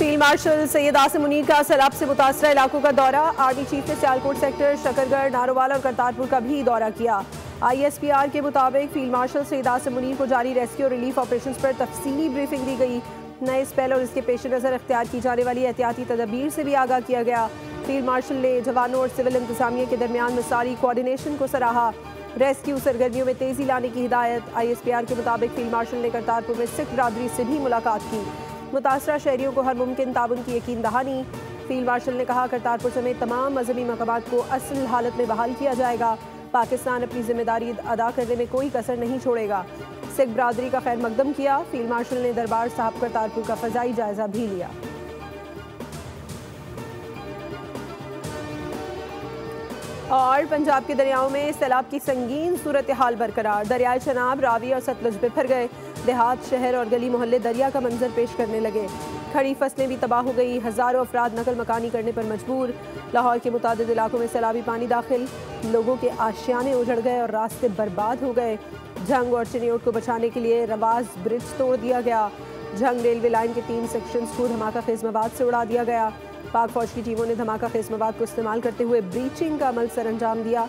Field marshal Syed Asim Munir का सैलाब से मुतासरा इलाकों का दौरा। आर्मी चीफ ने सियालकोट सेक्टर, शकरगढ़, नारोवाल और करतारपुर का भी दौरा किया। ISPR के मुताबिक फील्ड मार्शल सैयद आसिम मुनीर को जारी रेस्क्यू और रिलीफ ऑपरेशन पर तफसीली ब्रीफिंग दी गई। नए स्पेल और इसके पेश नज़र इख्तियार की जाने वाली एहतियाती तदबीर से भी आगाह किया गया। फील्ड मार्शल ने जवानों और सिविल इंतजामिया के दरमियान मिसाली कोऑर्डिनेशन को सराहा। रेस्क्यू सरगर्मियों में तेजी लाने की हिदायत। ISPR के मुताबिक फील्ड मार्शल ने करतारपुर में सिख बरादरी से भी मुलाकात की। मुतासरा शहरियों को हर मुमकिन ताउन की यकीन दहानी। फील्ड मार्शल ने कहा, करतारपुर समेत तमाम मजहबी मकामात को असल हालत में बहाल किया जाएगा। पाकिस्तान अपनी जिम्मेदारी अदा करने में कोई कसर नहीं छोड़ेगा। सिख बरादरी का खैर मकदम किया। फील्ड मार्शल ने दरबार साहब करतारपुर का फजाई जायजा भी लिया। और पंजाब के दरियाओं में सैलाब की संगीन सूरत हाल बरकरार। दरियाए चनाब, रावी और सतलुज बिफर गए। देहात, शहर और गली मोहल्ले दरिया का मंजर पेश करने लगे। खड़ी फसलें भी तबाह हो गई। हज़ारों अफराद नकल मकानी करने पर मजबूर। लाहौर के मुतादिद इलाकों में सैलाबी पानी दाखिल। लोगों के आशियाने उजड़ गए और रास्ते बर्बाद हो गए। झंग और चिनियोट को बचाने के लिए रवाज ब्रिज तोड़ दिया गया। झंग रेलवे लाइन के 3 सेक्शंस को धमाका खेज मवाद से उड़ा दिया गया। पाक फौज की टीमों ने धमाका खेज मवाद को इस्तेमाल करते हुए ब्रीचिंग का अमल सर अंजाम दिया।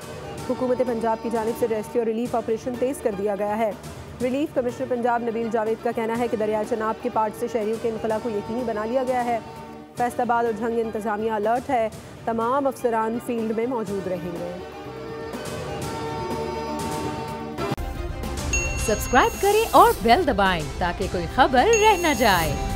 हुकूमत पंजाब की जानिब से रेस्क्यू और रिलीफ ऑपरेशन तेज कर दिया गया है। रिलीफ कमिश्नर पंजाब नबील जावेद का कहना है कि दरिया चनाब के पार्ट से शहरियों के इनखला को यकीनी बना लिया गया है। फैसलाबाद और झंग इंतजामिया अलर्ट है। तमाम अफसरान फील्ड में मौजूद रहेंगे। सब्सक्राइब करें और बेल दबाएं ताकि कोई खबर रह न जाए।